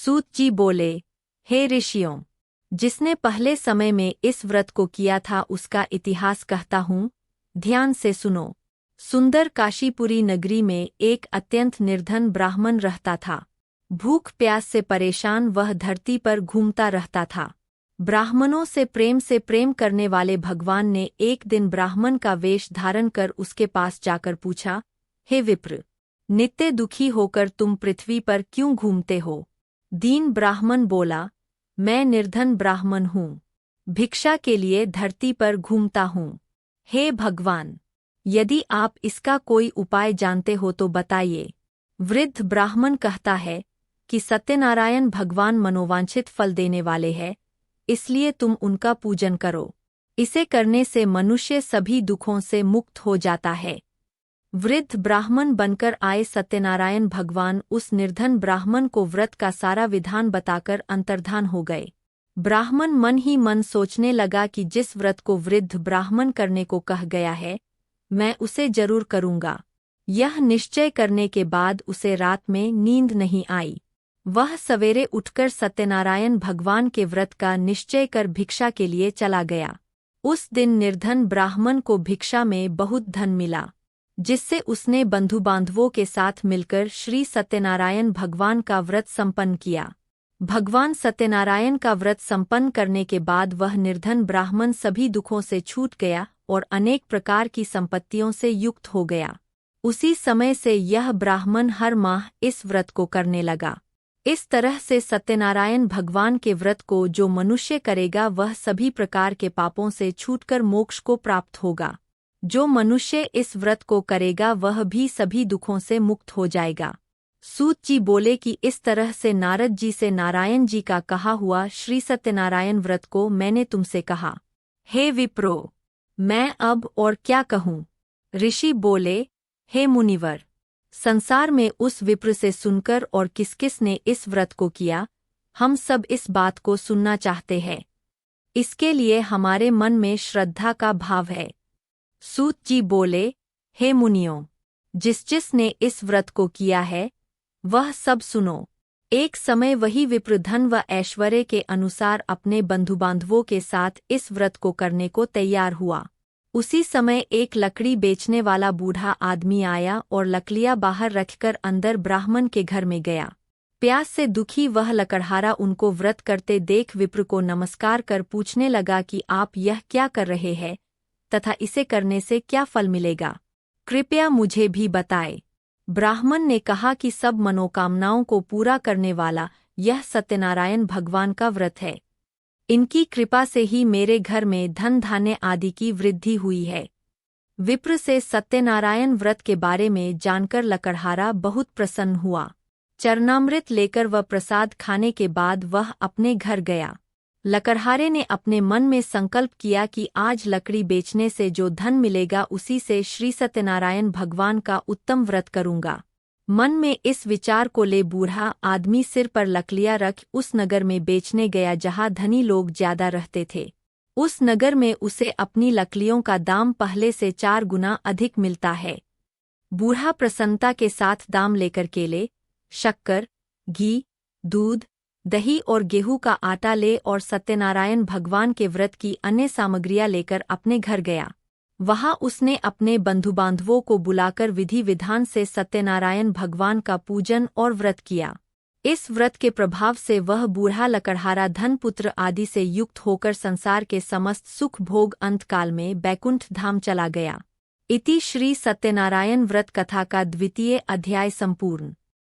सूत जी बोले, हे ऋषियों, जिसने पहले समय में इस व्रत को किया था उसका इतिहास कहता हूँ, ध्यान से सुनो। सुंदर काशीपुरी नगरी में एक अत्यंत निर्धन ब्राह्मण रहता था। भूख प्यास से परेशान वह धरती पर घूमता रहता था। ब्राह्मणों से प्रेम करने वाले भगवान ने एक दिन ब्राह्मण का वेश धारण कर उसके पास जाकर पूछा, हे विप्र, नित्य दुखी होकर तुम पृथ्वी पर क्यों घूमते हो? दीन ब्राह्मण बोला, मैं निर्धन ब्राह्मण हूँ, भिक्षा के लिए धरती पर घूमता हूँ। हे भगवान, यदि आप इसका कोई उपाय जानते हो तो बताइए। वृद्ध ब्राह्मण कहता है कि सत्यनारायण भगवान मनोवांछित फल देने वाले हैं, इसलिए तुम उनका पूजन करो। इसे करने से मनुष्य सभी दुखों से मुक्त हो जाता है। वृद्ध ब्राह्मण बनकर आए सत्यनारायण भगवान उस निर्धन ब्राह्मण को व्रत का सारा विधान बताकर अंतर्धान हो गए। ब्राह्मण मन ही मन सोचने लगा कि जिस व्रत को वृद्ध ब्राह्मण करने को कह गया है, मैं उसे जरूर करूँगा। यह निश्चय करने के बाद उसे रात में नींद नहीं आई। वह सवेरे उठकर सत्यनारायण भगवान के व्रत का निश्चय कर भिक्षा के लिए चला गया। उस दिन निर्धन ब्राह्मण को भिक्षा में बहुत धन मिला, जिससे उसने बंधु बांधवों के साथ मिलकर श्री सत्यनारायण भगवान का व्रत संपन्न किया। भगवान सत्यनारायण का व्रत संपन्न करने के बाद वह निर्धन ब्राह्मण सभी दुखों से छूट गया और अनेक प्रकार की संपत्तियों से युक्त हो गया। उसी समय से यह ब्राह्मण हर माह इस व्रत को करने लगा। इस तरह से सत्यनारायण भगवान के व्रत को जो मनुष्य करेगा वह सभी प्रकार के पापों से छूटकर मोक्ष को प्राप्त होगा। जो मनुष्य इस व्रत को करेगा वह भी सभी दुखों से मुक्त हो जाएगा। सूत जी बोले कि इस तरह से नारद जी से नारायण जी का कहा हुआ श्री सत्यनारायण व्रत को मैंने तुमसे कहा। हे विप्रो, मैं अब और क्या कहूँ? ऋषि बोले, हे मुनिवर, संसार में उस विप्र से सुनकर और किस किस ने इस व्रत को किया, हम सब इस बात को सुनना चाहते हैं। इसके लिए हमारे मन में श्रद्धा का भाव है। सूत जी बोले, हे मुनियों, जिस ने इस व्रत को किया है वह सब सुनो। एक समय वही विप्र धन व ऐश्वर्य के अनुसार अपने बंधुबांधवों के साथ इस व्रत को करने को तैयार हुआ। उसी समय एक लकड़ी बेचने वाला बूढ़ा आदमी आया और लकड़ियां बाहर रखकर अंदर ब्राह्मण के घर में गया। प्यास से दुखी वह लकड़हारा उनको व्रत करते देख विप्र को नमस्कार कर पूछने लगा कि आप यह क्या कर रहे हैं तथा इसे करने से क्या फल मिलेगा, कृपया मुझे भी बताए। ब्राह्मण ने कहा कि सब मनोकामनाओं को पूरा करने वाला यह सत्यनारायण भगवान का व्रत है। इनकी कृपा से ही मेरे घर में धन धान्य आदि की वृद्धि हुई है। विप्र से सत्यनारायण व्रत के बारे में जानकर लकड़हारा बहुत प्रसन्न हुआ। चरणामृत लेकर वह प्रसाद खाने के बाद वह अपने घर गया। लकड़हारे ने अपने मन में संकल्प किया कि आज लकड़ी बेचने से जो धन मिलेगा उसी से श्री सत्यनारायण भगवान का उत्तम व्रत करूंगा। मन में इस विचार को ले बूढ़ा आदमी सिर पर लकड़ियां रख उस नगर में बेचने गया जहां धनी लोग ज्यादा रहते थे। उस नगर में उसे अपनी लकड़ियों का दाम पहले से 4 गुना अधिक मिलता है। बूढ़ा प्रसन्नता के साथ दाम लेकर केले, शक्कर, घी, दूध, दही और गेहूं का आटा ले और सत्यनारायण भगवान के व्रत की अन्य सामग्रियां लेकर अपने घर गया। वहां उसने अपने बंधुबांधवों को बुलाकर विधि विधान से सत्यनारायण भगवान का पूजन और व्रत किया। इस व्रत के प्रभाव से वह बूढ़ा लकड़हारा धन पुत्र आदि से युक्त होकर संसार के समस्त सुख भोग अंतकाल में बैकुंठ धाम चला गया। इति श्री सत्यनारायण व्रत कथा का 2वां अध्याय संपूर्ण।